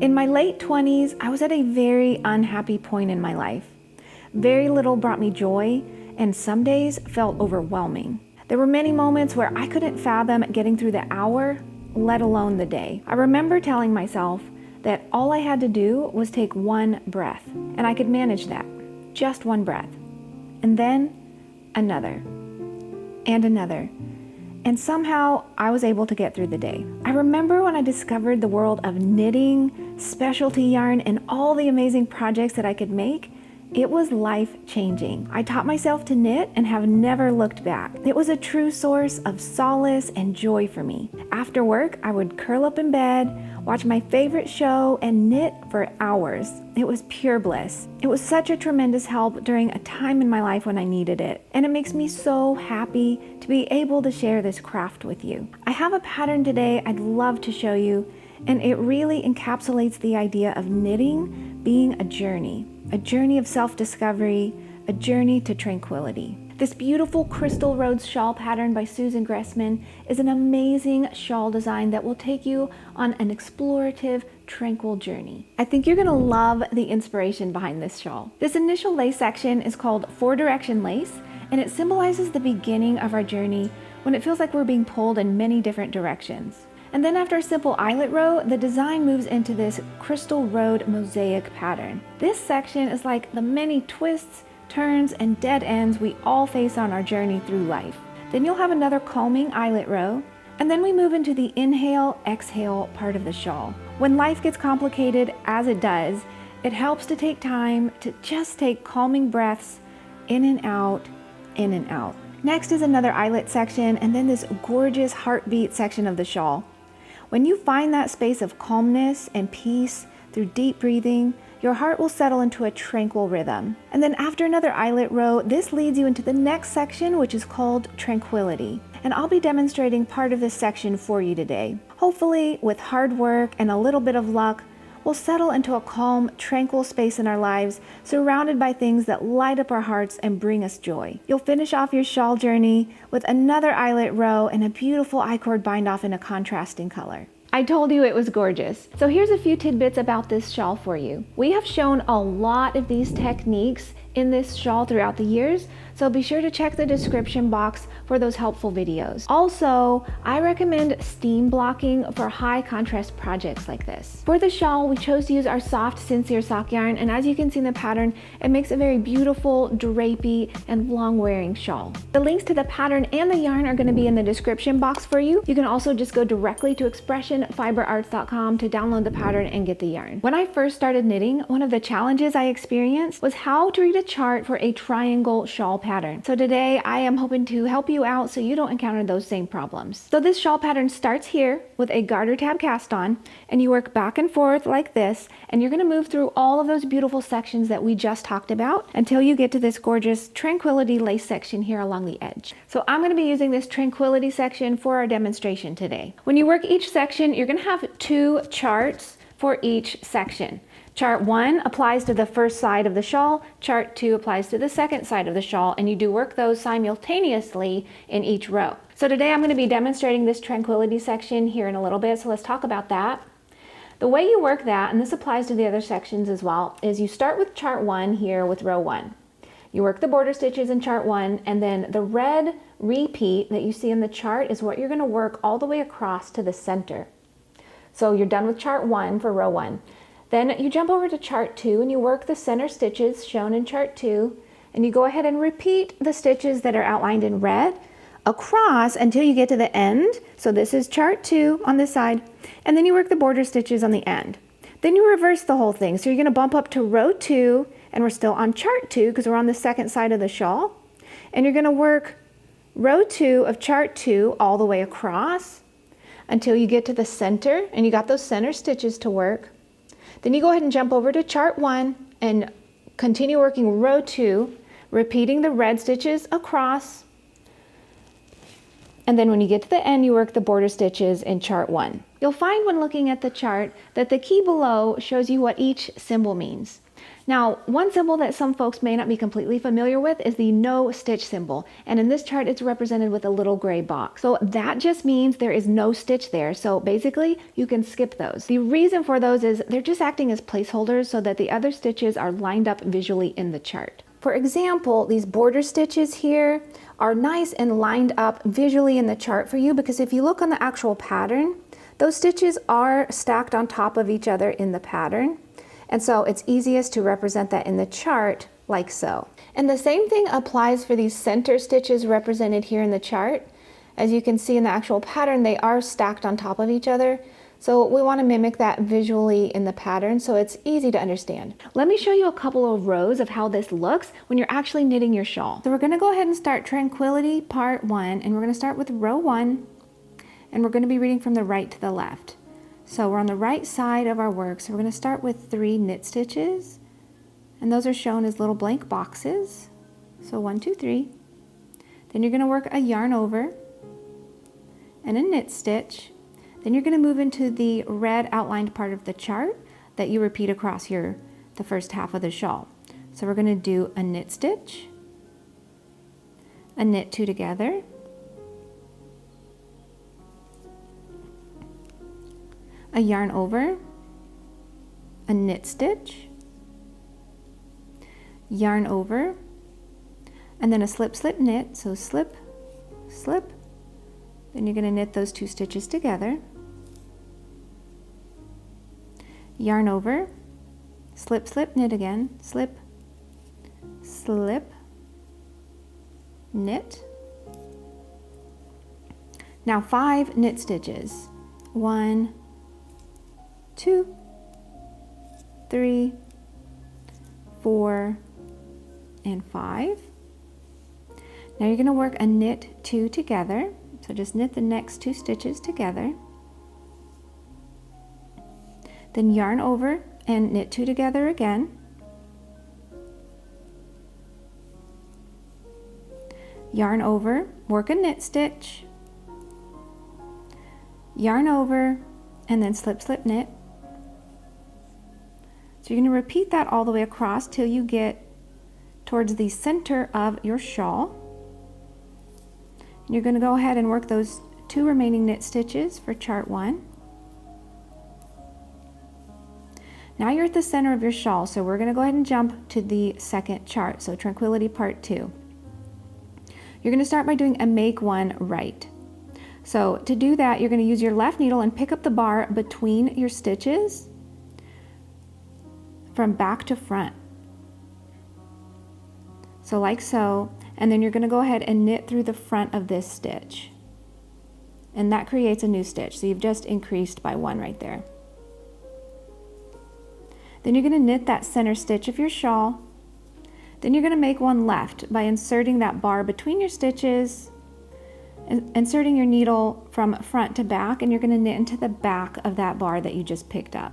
In my late 20s, I was at a very unhappy point in my life. Very little brought me joy, and some days felt overwhelming. There were many moments where I couldn't fathom getting through the hour, let alone the day. I remember telling myself that all I had to do was take one breath, and I could manage that. Just one breath. And then another, and another. And somehow I was able to get through the day. I remember when I discovered the world of knitting, specialty yarn, and all the amazing projects that I could make. It was life-changing. I taught myself to knit and have never looked back. It was a true source of solace and joy for me. After work, I would curl up in bed, watch my favorite show, and knit for hours. It was pure bliss. It was such a tremendous help during a time in my life when I needed it. And it makes me so happy to be able to share this craft with you. I have a pattern today I'd love to show you, and it really encapsulates the idea of knitting being a journey of self-discovery, a journey to tranquility. This beautiful Crystal Rose shawl pattern by Susan Gressman is an amazing shawl design that will take you on an explorative, tranquil journey. I think you're gonna love the inspiration behind this shawl. This initial lace section is called 4-direction lace, and it symbolizes the beginning of our journey when it feels like we're being pulled in many different directions. And then after a simple eyelet row, the design moves into this Crystal Road mosaic pattern. This section is like the many twists, turns, and dead ends we all face on our journey through life. Then you'll have another calming eyelet row, and then we move into the inhale, exhale part of the shawl. When life gets complicated, as it does, it helps to take time to just take calming breaths in and out, in and out. Next is another eyelet section, and then this gorgeous heartbeat section of the shawl. When you find that space of calmness and peace through deep breathing, your heart will settle into a tranquil rhythm. And then after another eyelet row, this leads you into the next section, which is called Tranquility. And I'll be demonstrating part of this section for you today. Hopefully, with hard work and a little bit of luck, we'll settle into a calm, tranquil space in our lives, surrounded by things that light up our hearts and bring us joy. You'll finish off your shawl journey with another eyelet row and a beautiful I-cord bind off in a contrasting color. I told you it was gorgeous. So here's a few tidbits about this shawl for you. We have shown a lot of these techniques in this shawl throughout the years, so be sure to check the description box for those helpful videos. Also, I recommend steam blocking for high contrast projects like this. For the shawl, we chose to use our soft sincere sock yarn, and as you can see in the pattern, it makes a very beautiful, drapey, and long-wearing shawl. The links to the pattern and the yarn are going to be in the description box for you. You can also just go directly to expressionfiberarts.com to download the pattern and get the yarn. When I first started knitting, one of the challenges I experienced was how to read a chart for a triangle shawl pattern. So today I am hoping to help you out so you don't encounter those same problems. So this shawl pattern starts here with a garter tab cast on, and you work back and forth like this, and you're going to move through all of those beautiful sections that we just talked about until you get to this gorgeous Tranquility lace section here along the edge. So I'm going to be using this Tranquility section for our demonstration today. When you work each section, you're going to have 2 charts for each section. Chart 1 applies to the first side of the shawl, chart 2 applies to the second side of the shawl, and you do work those simultaneously in each row. So today I'm going to be demonstrating this Tranquility section here in a little bit, so let's talk about that. The way you work that, and this applies to the other sections as well, is you start with chart 1 here with row 1. You work the border stitches in chart 1, and then the red repeat that you see in the chart is what you're going to work all the way across to the center. So you're done with chart 1 for row 1. Then you jump over to chart 2 and you work the center stitches shown in chart 2, and you go ahead and repeat the stitches that are outlined in red across until you get to the end. So this is chart 2 on this side, and then you work the border stitches on the end. Then you reverse the whole thing. So you're going to bump up to row 2, and we're still on chart 2 because we're on the second side of the shawl. And you're going to work row 2 of chart 2 all the way across until you get to the center, and you got those center stitches to work. Then you go ahead and jump over to chart 1 and continue working row 2, repeating the red stitches across. And then when you get to the end, you work the border stitches in chart 1. You'll find when looking at the chart that the key below shows you what each symbol means. Now, one symbol that some folks may not be completely familiar with is the no stitch symbol. And in this chart, it's represented with a little gray box. So that just means there is no stitch there. So basically, you can skip those. The reason for those is they're just acting as placeholders so that the other stitches are lined up visually in the chart. For example, these border stitches here are nice and lined up visually in the chart for you, because if you look on the actual pattern, those stitches are stacked on top of each other in the pattern. And so it's easiest to represent that in the chart like so. And the same thing applies for these center stitches represented here in the chart. As you can see in the actual pattern, they are stacked on top of each other. So we want to mimic that visually in the pattern so it's easy to understand. Let me show you a couple of rows of how this looks when you're actually knitting your shawl. So we're going to go ahead and start Tranquility Part 1, and we're going to start with row 1, and we're going to be reading from the right to the left. So we're on the right side of our work, so we're going to start with 3 knit stitches, and those are shown as little blank boxes. So 1, 2, 3. Then you're going to work a yarn over and a knit stitch. Then you're going to move into the red outlined part of the chart that you repeat across the first half of the shawl. So we're going to do a knit stitch, a knit 2 together, a yarn over, a knit stitch, yarn over, and then a slip, slip, knit. So slip, slip, then you're going to knit those 2 stitches together, yarn over, slip, slip, knit again, slip, slip, knit. Now 5 knit stitches. 1, 2, 3, 4, and 5. Now you're going to work a knit 2 together. So just knit the next 2 stitches together. Then yarn over and knit 2 together again. Yarn over, work a knit stitch, yarn over, and then slip, slip, knit. So you're going to repeat that all the way across till you get towards the center of your shawl. And you're going to go ahead and work those 2 remaining knit stitches for chart 1. Now you're at the center of your shawl, so we're going to go ahead and jump to the second chart, so Tranquility Part 2. You're going to start by doing a make 1 right. So to do that, you're going to use your left needle and pick up the bar between your stitches from back to front. So like so, and then you're going to go ahead and knit through the front of this stitch. And that creates a new stitch, so you've just increased by 1 right there. Then you're going to knit that center stitch of your shawl. Then you're going to make 1 left by inserting that bar between your stitches, inserting your needle from front to back, and you're going to knit into the back of that bar that you just picked up.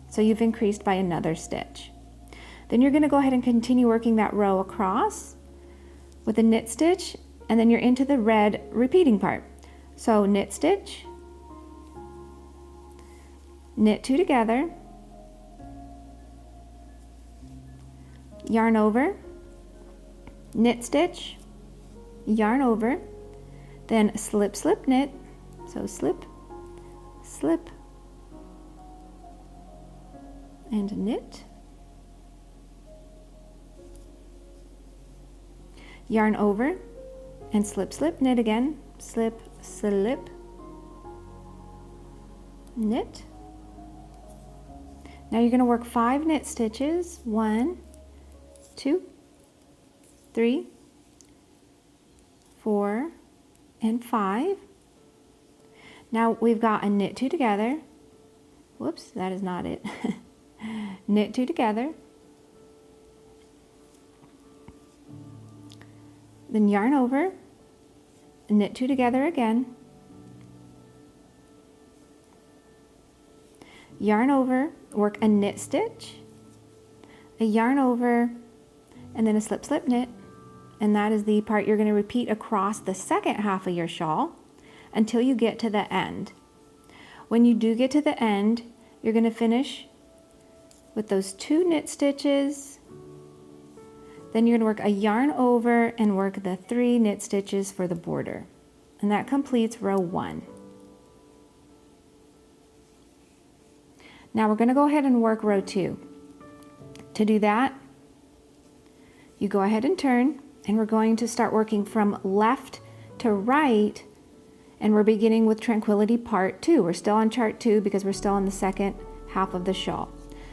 So you've increased by another stitch. Then you're going to go ahead and continue working that row across with a knit stitch, and then you're into the red repeating part. So knit stitch, knit 2 together, yarn over, knit stitch, yarn over, then slip, slip, knit. So slip, slip, and knit, yarn over, and slip, slip, knit again, slip, slip, knit. Now you're going to work 5 knit stitches, 1, 2, 3, 4, and 5. Now we've got a knit 2 together. Whoops, that is not it. Knit 2 together. Then yarn over, knit 2 together again. Yarn over, work a knit stitch, a yarn over, and then a slip, slip, knit. And that is the part you're going to repeat across the second half of your shawl until you get to the end. When you do get to the end, you're going to finish with those 2 knit stitches. Then you're going to work a yarn over and work the 3 knit stitches for the border. And that completes row 1. Now we're going to go ahead and work row 2. To do that, you go ahead and turn, and we're going to start working from left to right, and we're beginning with Tranquility part 2. We're still on chart 2 because we're still on the second half of the shawl.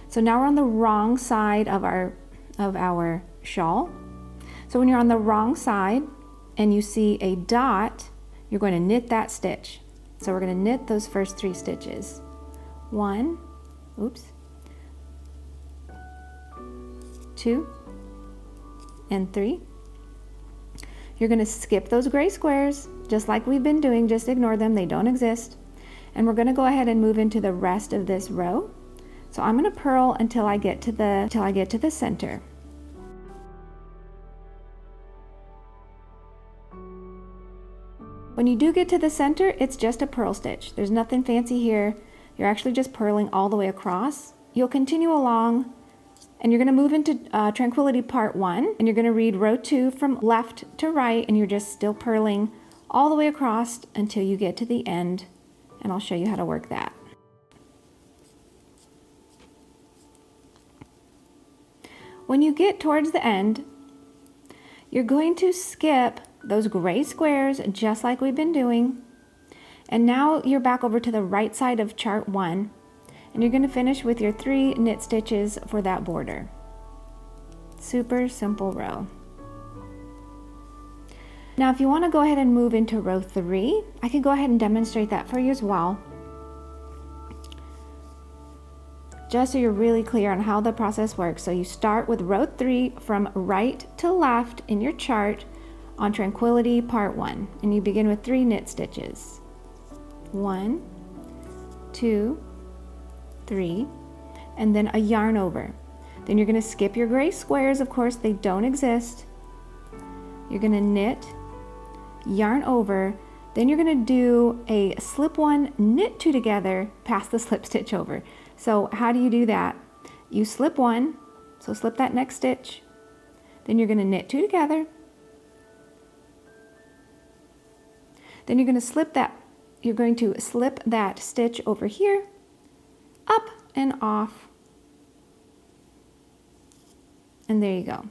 So now we're on the wrong side of our shawl. So when you're on the wrong side and you see a dot, you're going to knit that stitch. So we're going to knit those first 3 stitches. 1, 2, and 3. You're going to skip those gray squares just like we've been doing, just ignore them, they don't exist. And we're going to go ahead and move into the rest of this row. So I'm going to purl until I get to the center. When you do get to the center, it's just a purl stitch. There's nothing fancy here. You're actually just purling all the way across. You'll continue along, and you're going to move into Tranquility part 1, and you're going to read row 2 from left to right, and you're just still purling all the way across until you get to the end, and I'll show you how to work that. When you get towards the end, you're going to skip those gray squares just like we've been doing, and now you're back over to the right side of chart 1, and you're going to finish with your 3 knit stitches for that border. Super simple row. Now if you want to go ahead and move into row 3, I can go ahead and demonstrate that for you as well, just so you're really clear on how the process works. So you start with row 3 from right to left in your chart on Tranquility part 1, and you begin with 3 knit stitches. 1, 2, 3, and then a yarn over. Then you're going to skip your gray squares, of course they don't exist. You're going to knit, yarn over, then you're going to do a slip 1, knit 2 together, pass the slip stitch over. So how do you do that? You slip 1, so slip that next stitch, then you're going to knit 2 together, then you're going to slip that stitch over here, up and off, and there you go.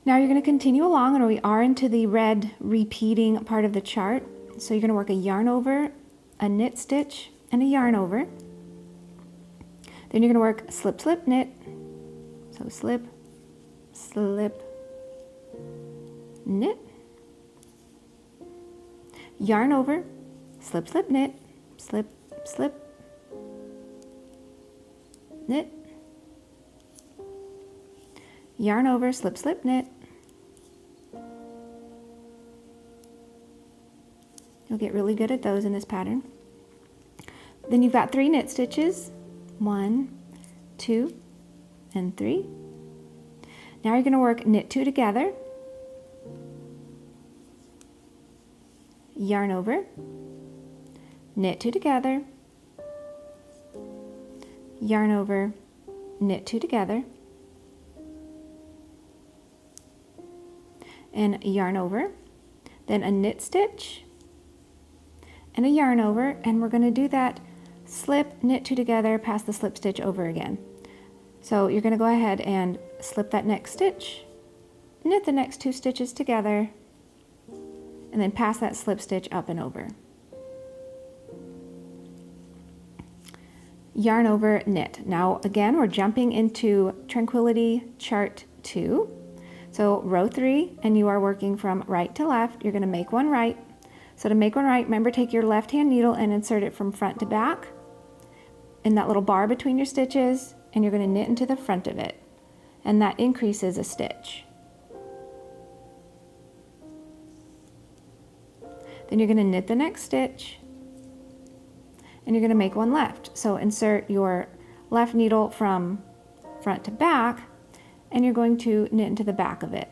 Now you're going to continue along, and we are into the red repeating part of the chart. So you're going to work a yarn over, a knit stitch, and a yarn over. Then you're going to work slip, slip, knit. So slip, slip, knit, yarn over, slip, slip, knit, slip, slip, knit, yarn over, slip, slip, knit. You'll get really good at those in this pattern. Then you've got 3 knit stitches, 1, 2, and 3. Now you're going to work knit 2 together, yarn over, knit 2 together, yarn over, knit 2 together, and yarn over, then a knit stitch and a yarn over, and we're going to do that slip, knit 2 together, pass the slip stitch over again. So you're going to go ahead and slip that next stitch, knit the next 2 stitches together, and then pass that slip stitch up and over. Yarn over, knit. Now again, we're jumping into Tranquility chart 2. So row 3, and you are working from right to left. You're going to make one right. So to make one right, remember, take your left hand needle and insert it from front to back in that little bar between your stitches, and you're going to knit into the front of it, and that increases a stitch. Then you're going to knit the next stitch, and you're going to make one left. So insert your left needle from front to back, and you're going to knit into the back of it.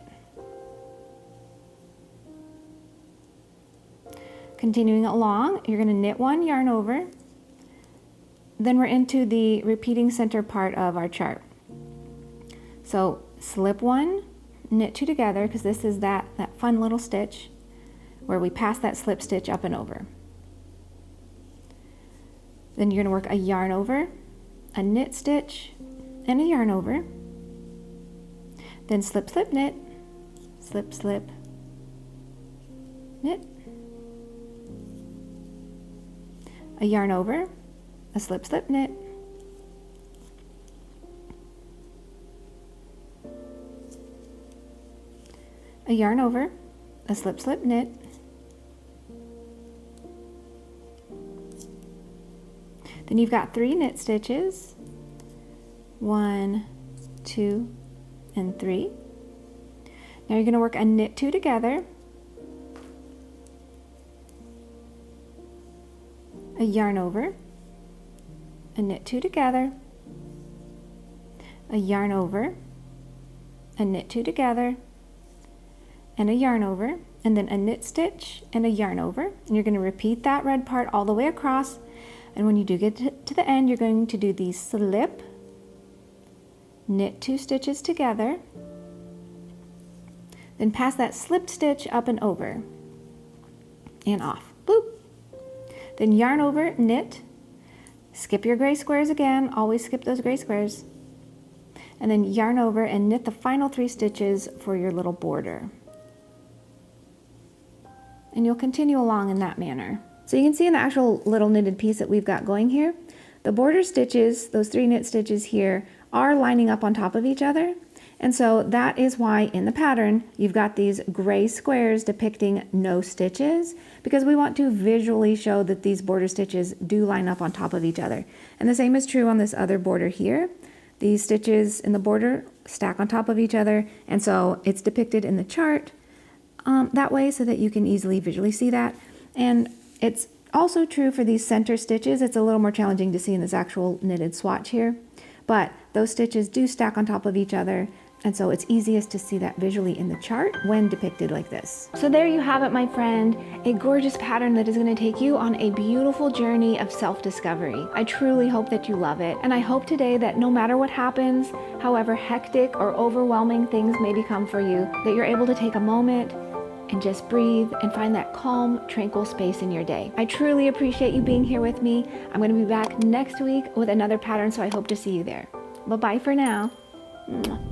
Continuing along, you're going to knit one, yarn over, then we're into the repeating center part of our chart. So slip one, knit two together, because this is that fun little stitch where we pass that slip stitch up and over. Then you're going to work a yarn over, a knit stitch, and a yarn over. Then slip, slip, knit, slip, slip, knit, a yarn over, a slip, slip, knit, a yarn over, a slip, slip, knit, then you've got 3 knit stitches, 1, 2, and 3. Now you're going to work a knit 2 together, a yarn over, a knit 2 together, a yarn over, a knit 2 together, and a yarn over, and then a knit stitch and a yarn over. And you're going to repeat that red part all the way across. And when you do get to the end, you're going to do the slip, knit 2 stitches together, then pass that slipped stitch up and over and off. Boop. Then yarn over, knit, skip your gray squares again, always skip those gray squares, and then yarn over and knit the final 3 stitches for your little border. And you'll continue along in that manner. So you can see in the actual little knitted piece that we've got going here, the border stitches, those 3 knit stitches here, are lining up on top of each other. And so that is why in the pattern, you've got these gray squares depicting no stitches, because we want to visually show that these border stitches do line up on top of each other. And the same is true on this other border here. These stitches in the border stack on top of each other, and so it's depicted in the chart that way so that you can easily visually see that. And it's also true for these center stitches. It's a little more challenging to see in this actual knitted swatch here, but those stitches do stack on top of each other, and so it's easiest to see that visually in the chart when depicted like this. So there you have it, my friend, a gorgeous pattern that is going to take you on a beautiful journey of self-discovery. I truly hope that you love it, and I hope today that no matter what happens, however hectic or overwhelming things may become for you, that you're able to take a moment and just breathe and find that calm, tranquil space in your day. I truly appreciate you being here with me. I'm going to be back next week with another pattern, so I hope to see you there. Bye-bye for now. Mwah.